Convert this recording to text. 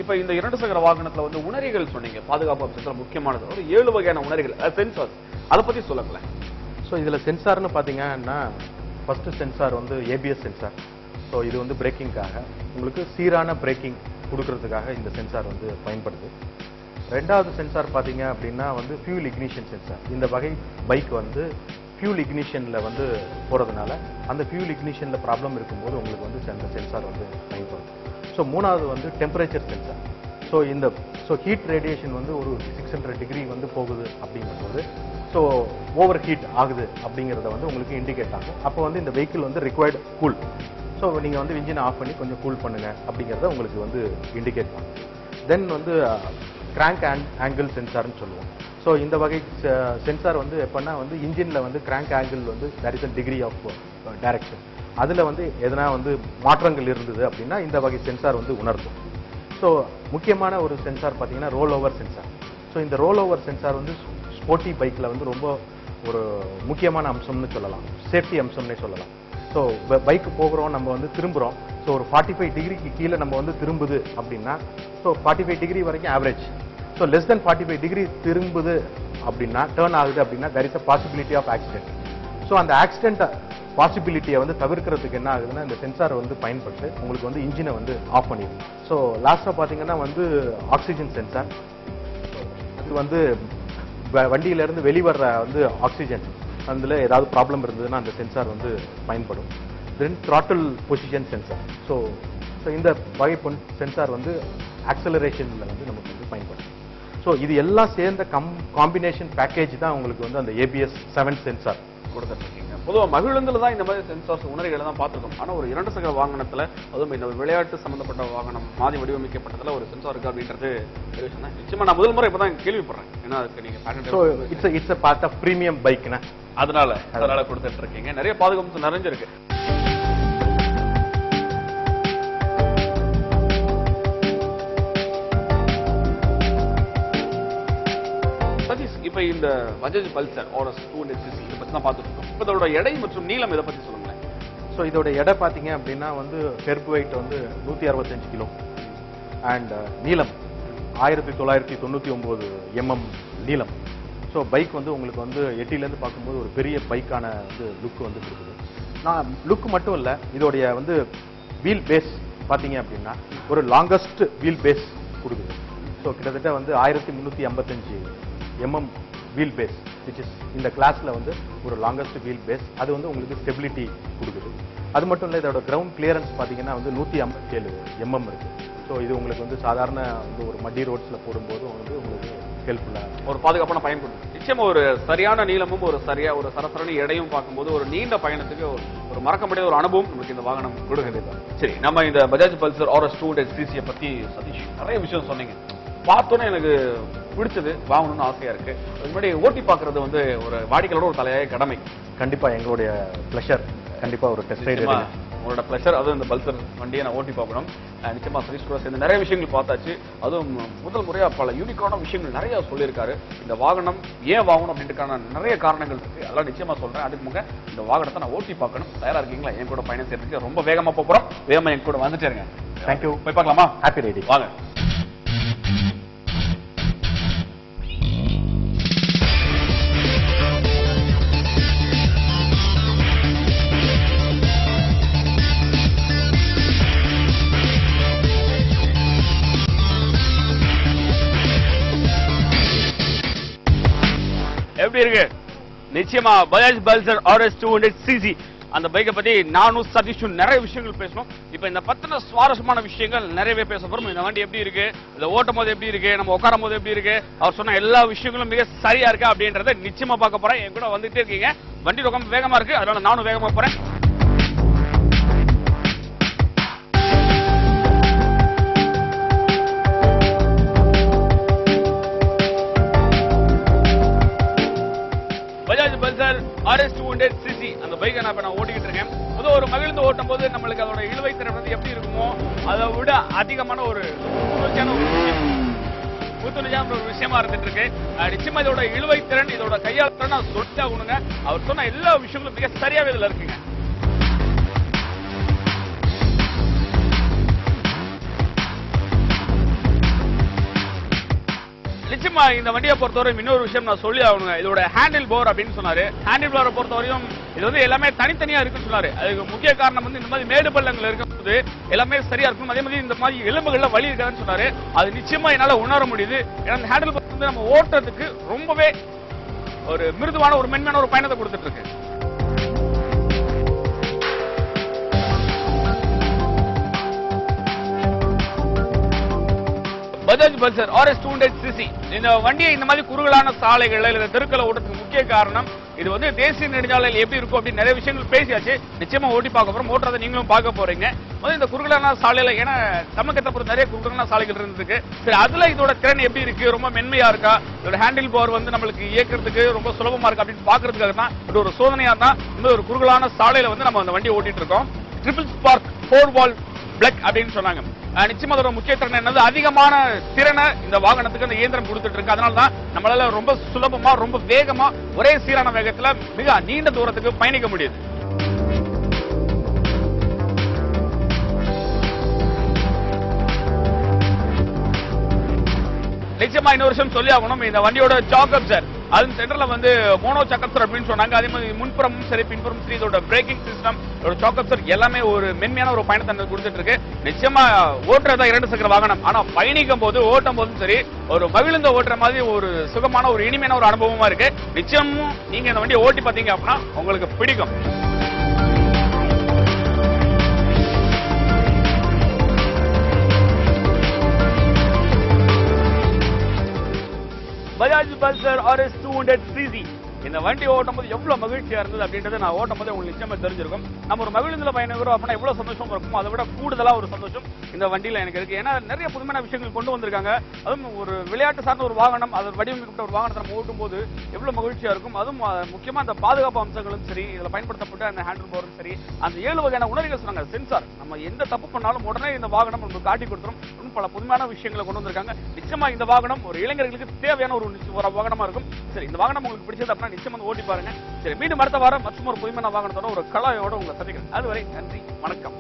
இப்ப இந்த இரண்டு சக்கர வாகனத்துல வந்து உணரிகள் சொன்னீங்க, பாதுகாப்பு அம்சத்துல முக்கியமானது ஒரு 7 வகையான உணரிகள், சென்சார்ஸ், அதை பத்தி சொல்லுங்களேன். ஸோ இதுல சென்சார்னு பாத்தீங்கன்னா ஃபர்ஸ்ட் சென்சார் வந்து ஏபிஎஸ் சென்சார். ஸோ இது வந்து பிரேக்கிங்காக உங்களுக்கு சீரான பிரேக்கிங் கொடுக்கறதுக்காக இந்த சென்சார் வந்து பயன்படுது. ரெண்டாவது சென்சார் பாத்தீங்க அப்படின்னா வந்து ஃபியூல் இக்னிஷன் சென்சார். இந்த வகை பைக் வந்து ஃபியூல் இக்னிஷன்ல வந்து போறதுனால அந்த ஃபியூல் இக்னிஷன்ல ப்ராப்ளம் இருக்கும்போது உங்களுக்கு வந்து அந்த சென்சார் வந்து பயன்படுது. ஸோ மூணாவது வந்து temperature sensor. So heat radiation வந்து ஒரு 600 டிகிரி வந்து போகுது அப்படிங்கும்போது ஸோ ஓவர் ஹீட் ஆகுது அப்படிங்கிறத வந்து உங்களுக்கு இண்டிகேட் ஆகும். அப்போ வந்து இந்த வெஹிக்கிள் வந்து ரிக்வயர்டு கூல். ஸோ நீங்கள் வந்து இன்ஜினை ஆஃப் பண்ணி கொஞ்சம் கூல் பண்ணுங்க அப்படிங்கிறத உங்களுக்கு வந்து இண்டிகேட் ஆகும். தென் வந்து கிராங்க் ஆங்கிள் சென்சார்னு சொல்லுவோம். ஸோ இந்த வகை சென்சார் வந்து எப்படின்னா வந்து இன்ஜினில் வந்து கிராங்க் ஆங்கிள் வந்து there is a degree of direction. அதில் வந்து எதனா வந்து மாற்றங்கள் இருந்தது அப்படின்னா இந்த வகை சென்சார் வந்து உணர்த்தும். ஸோ முக்கியமான ஒரு சென்சார் பார்த்தீங்கன்னா ரோல் ஓவர் சென்சார். ஸோ இந்த ரோல் ஓவர் சென்சார் வந்து ஸ்போர்ட்டி பைக்கில் வந்து ரொம்ப ஒரு முக்கியமான அம்சம்னு சொல்லலாம், சேஃப்டி அம்சம்னே சொல்லலாம். ஸோ பைக்கு போகிறோம், நம்ம வந்து திரும்புகிறோம். ஸோ ஒரு 45 டிகிரிக்கு கீழே நம்ம வந்து திரும்புது அப்படின்னா ஸோ 45 டிகிரி வரைக்கும் average. So less then 45 degree திரும்புது அப்படின்னா டேர்ன் ஆகுது அப்படின்னா there is a possibility of accident. So அந்த ஆக்சிடென்ட் பாசிபிலிட்டியை வந்து தவிர்க்கிறதுக்கு என்ன ஆகுதுன்னா இந்த சென்சார் வந்து பயன்பட்டு உங்களுக்கு வந்து இன்ஜினை வந்து ஆஃப் பண்ணிடும். ஸோ லாஸ்ட்டாக பார்த்தீங்கன்னா வந்து ஆக்சிஜன் சென்சார். அது வந்து வண்டியிலேருந்து வெளிவர்ற வந்து ஆக்சிஜன் அதில் ஏதாவது ப்ராப்ளம் இருந்ததுன்னா அந்த சென்சார் வந்து பயன்படும். தென் த்ராட்டில் பொசிஷன் சென்சார். ஸோ இந்த வகை சென்சார் வந்து ஆக்சலரேஷனில் வந்து நமக்கு வந்து பயன்படும். ஸோ இது எல்லாம் சேர்ந்த காம்பினேஷன் பேக்கேஜ் தான் உங்களுக்கு வந்து அந்த ABS 7 சென்சார் கொடுத்துருக்கீங்க. பொதுவாக மகிழுந்துல தான் இந்த மாதிரி சென்சார்ஸ் உணரிகளை தான் பார்த்துருக்கோம். ஆனால் ஒரு 2 சக்கர வாகனத்தில் அதுவும் இந்த விளையாட்டு சம்பந்தப்பட்ட வாகனம் மாதிரி வடிவமைக்கப்பட்டதில் ஒரு சென்சார் இருக்கு அப்படின்றது நிச்சயமா நான் முதல் முறை இப்பதான் கேள்விப்படுறேன். ஏன்னா அதுக்கு நீங்க patent it's a part of premium பைக்னா அதனால கொடுத்துட்டு இருக்கீங்க. நிறைய பாதுகாப்பு நிறைஞ்சிருக்கு. இப்ப இந்த பஜாஜ் பல்சர் RS 200cc இதை பத்தி தான் பார்த்துட்டு இருக்கோம். இப்ப இதோட எடை மற்றும் நீளம் இதை பத்தி சொல்லுங்களேன். ஸோ இதோட எடை பார்த்தீங்க அப்படின்னா வந்து கெர்ப் வெயிட் வந்து 165 கிலோ அண்ட் நீளம் 1999 mm நீளம். ஸோ பைக் வந்து உங்களுக்கு வந்து எட்டிலேருந்து பார்க்கும்போது ஒரு பெரிய பைக்கான வந்து லுக் வந்து கொடுக்குது. நான் லுக் மட்டும் இல்லை, இதோடைய வந்து வீல் பேஸ் பார்த்தீங்க அப்படின்னா ஒரு லாங்கஸ்ட் வீல் பேஸ் கொடுக்குது. ஸோ கிட்டத்தட்ட வந்து 1355 mm wheel base which is இந்த கிளாஸ்ல வந்து ஒரு லாங்கஸ்ட் வீல் பேஸ். அது வந்து உங்களுக்கு ஸ்டெபிலிட்டி கொடுக்குது. அது மட்டும் இல்லை, இதோட கிரவுண்ட் கிளியரன்ஸ் பார்த்தீங்கன்னா வந்து 157 mm இருக்கு. ஸோ இது உங்களுக்கு வந்து சாதாரண வந்து ஒரு மட்டி ரோட்ஸ்ல போடும்போது வந்து உங்களுக்கு ஹெல்ப்ஃபுல்லா ஒரு பாதுகாப்பான பயன் கொடுக்கும். நிச்சயமா ஒரு சரியான நீளமும் ஒரு சரசரணி எடையும் பார்க்கும்போது ஒரு நீண்ட பயணத்துக்கு ஒரு மறக்க முடியாத ஒரு அனுபவம் நமக்கு இந்த வாகனம் கொடுக்குது. சரி, நம்ம இந்த பஜாஜ் பல்சர் RS 200cc பத்தி சதீஷ் நிறைய விஷயம் சொன்னீங்க. பார்த்தோன்னே எனக்கு பிடிச்சது, வாங்கணும்னு ஆசையா இருக்கு. அது முன்னாடி ஓட்டி பார்க்கறது வந்து ஒரு வாடிக்கையாளரோட ஒரு தலையாய கடமை. கண்டிப்பா எங்களுடைய பிளஷர். கண்டிப்பா ஒரு டெஸ்ட் ரைடு உங்களோட பிளஷர். அதுவும் இந்த பல்சர் வண்டியை நான் ஓட்டி பார்க்கணும். நிச்சயமா சதீஷ் கூட சேர்ந்து நிறைய விஷயங்கள் பார்த்தாச்சு. அதுவும் முதல் முறையா பல யூனிக்கான விஷயங்கள் நிறைய சொல்லியிருக்காரு. இந்த வாகனம் ஏன் வாங்கணும் அப்படின்றதுக்கான நிறைய காரணங்கள் இருக்கு. அதெல்லாம் நிச்சயமா சொல்றேன். அதுக்கு முக இந்த வாகனத்தை நான் ஓட்டி பார்க்கணும். தயாரா இருக்கீங்களா? என் கூட பயணம் செய்யறதுக்கு ரொம்ப வேகமா போறோம். வேகமா என் கூட வந்துட்டே இருங்க. தேங்க்யூ. போய் பார்க்கலாமா? Happy riding. வாங்க. எப்படி இருக்கு? நிச்சயமா பஜாஜ் பல்சர் RS 200cc அந்த பைக்கை பத்தி நானும் சதீஷும் நிறைய விஷயங்கள் பேசணும். இப்ப இந்த பத்தின சுவாரஸ்யமான விஷயங்கள் நிறையவே பேச போறோம். இந்த வண்டி எப்படி இருக்கு, இதை ஓட்டும் போது எப்படி இருக்கு, நம்ம உட்காரும் போது எப்படி இருக்கு, அவர் சொன்ன எல்லா விஷயங்களும் மிக சரியா இருக்கு அப்படின்றத நிச்சயமா பார்க்க போறேன். என் கூட வந்துட்டே இருக்கீங்க. வண்டி ரொம்ப வேகமா இருக்கு, அதனால நானும் வேகமா போறேன். RS 200cc அந்த பைக்கை நான் ஓட்டிக்கிட்டு இருக்கேன். ஒரு மகிழ்ந்து ஓட்டும் போது நம்மளுக்கு உங்களுக்கு அதோட இழுவை திறன் வந்து எப்படி இருக்குமோ அதை விட அதிகமான ஒரு புத்துணர்ச்சியான ஒரு விஷயமா இருந்துட்டு இருக்கு. நிச்சயமா இதோட இழுவை திறன், இதோட கையாள திறன் நான் சொல்லிட்டு ஆகணுங்க. அவர் சொன்ன எல்லா விஷயங்களும் மிக சரியாவே இதுல இருக்குங்க. நிச்சயமா இந்த வண்டியை பொறுத்தவரை இன்னொரு விஷயம் நான் சொல்லி ஆகணுங்க. இதோட ஹேண்டில் போர் அப்படின்னு சொன்னாரு. ஹேண்டில் போரை பொறுத்தவரையும் இது வந்து எல்லாமே தனித்தனியா இருக்குன்னு சொன்னாரு. அதுக்கு முக்கிய காரணம் வந்து இந்த மாதிரி மேடு பள்ளங்கள் இருக்கும்போது எல்லாமே சரியா இருக்கும். அதே மாதிரி இந்த மாதிரி எலும்புகள்ல வலி இருக்காதுன்னு சொன்னாரு. அது நிச்சயமா என்னால உணர முடியுது. ஏன்னா இந்த ஹேண்டில் போர் வந்து நம்ம ஓட்டுறதுக்கு ரொம்பவே ஒரு மிருதுவான ஒரு மென்மையான ஒரு பயணத்தை கொடுத்துட்டு இருக்கு. பஜாஜ் பல்சர் RS 200cc இந்த வண்டியை இந்த மாதிரி குறுகலான சாலைகள்ல இல்ல தெருக்களை ஓட்டுறதுக்கு முக்கிய காரணம் இது வந்து தேசிய நெடுஞ்சாலையில் எப்படி இருக்கும் அப்படின்னு நிறைய விஷயங்கள் பேசியாச்சு. நிச்சயமா ஓட்டி பார்க்க போறோம். ஓட்டுறதை நீங்களும் பார்க்க போறீங்க. இந்த குறுகலான சாலையில ஏன்னா தமிழகத்தை பொறுத்த நிறைய குறுகலான சாலைகள் இருந்திருக்கு. சரி, அதுல இதோட திறன் எப்படி இருக்கு, ரொம்ப மென்மையா இருக்கா, இதோட ஹேண்டில் பவர் வந்து நம்மளுக்கு இயக்கிறதுக்கு ரொம்ப சுலபமா இருக்கா அப்படின்னு பாக்குறதுக்காக தான் இது ஒரு சோதனையா தான் இந்த ஒரு குறுகலான சாலையில வந்து நம்ம அந்த வண்டியை ஓட்டிட்டு இருக்கோம். ட்ரிபிள் ஸ்பார்க் 4 வால் பிளக் அப்படின்னு சொன்னாங்க. நிச்சயமா அதோட முக்கிய திறன் என்னது, அதிகமான திறனை இந்த வாகனத்துக்கு அந்த இயந்திரம் கொடுத்துட்டு இருக்கு. அதனால தான் நம்மளால ரொம்ப சுலபமா ரொம்ப வேகமா ஒரே சீரான வேகத்துல மிக நீண்ட தூரத்துக்கு பயணிக்க முடியுது. நிச்சயமா இன்னொரு விஷயம் சொல்லி ஆகணும். இந்த வண்டியோட சாக் அப்சர் அது சென்டர்ல வந்து மோனோ சாக் அப்சர் அப்படின்னு சொன்னாங்க. அதே மாதிரி முன்புறமும் சரி பின்புறமும் சரி இதோட பிரேக்கிங் சிஸ்டம், இதோட சாக் அப்சர் எல்லாமே ஒரு மென்மையான ஒரு பயணத்தை கொடுத்துட்டு இருக்கு. நிச்சயமா ஓட்டுறதா 2 சக்கர வாகனம், ஆனா பயணிக்கும் போது ஓட்டும் போதும் சரி ஒரு மகிழ்ந்த ஓட்டுற மாதிரி ஒரு சுகமான ஒரு இனிமையான ஒரு அனுபவமா இருக்கு. நிச்சயமும் நீங்க இந்த வண்டியை ஓட்டி பாத்தீங்க அப்படின்னா உங்களுக்கு பிடிக்கும். பஜாஜ் பல்சர் RS 200cc இந்த வண்டி ஓட்டும் போது எவ்வளவு மகிழ்ச்சியா இருந்தது அப்படின்றத நான் ஓட்டும் போது உங்களுக்கு நிச்சயமா தெரிஞ்சிருக்கும். நம்ம ஒரு மகிழ்ந்துல பயணிக்கிறோம் அப்படின்னா எவ்வளவு சந்தோஷமா இருக்கும், அதை விட கூடுதலா ஒரு சந்தோஷம் இந்த வண்டியில எனக்கு இருக்கு. ஏன்னா நிறைய புதுமையான விஷயங்கள் கொண்டு வந்திருக்காங்க. அதுவும் ஒரு விளையாட்டு சார்ந்த ஒரு வாகனம், அது வடிவமைக்கப்பட்ட ஒரு வாகனத்தை நம்ம ஓட்டும் போது எவ்வளவு மகிழ்ச்சியா இருக்கும். அதுவும் முக்கியமா அந்த பாதுகாப்பு அம்சங்களும் சரி, இதுல பயன்படுத்தப்பட்ட அந்த ஹேண்டில் போரும் சரி, அந்த 7 வகையான உணர்வுகள் சொன்னாங்க. சென்சார், நம்ம எந்த தப்பு பண்ணாலும் உடனே இந்த வாகனம் நமக்கு காட்டி கொடுத்துரும். இன்னும் பல புதுமையான விஷயங்களை கொண்டு வந்திருக்காங்க. நிச்சயமா இந்த வாகனம் ஒரு இளைஞர்களுக்கு தேவையான ஒரு வாகனமா இருக்கும். சரி, இந்த வாகனம் உங்களுக்கு பிடிச்சது அப்படின்னா நிச்சயமா ஓட்டி பாருங்க. சரி, மீண்டும் அடுத்த வாரம் மற்றும் ஒரு புதுமையான வாகனத்தோட ஒரு கலாயோட உங்களை சந்திக்கிறேன். அதுவரை நன்றி, வணக்கம்.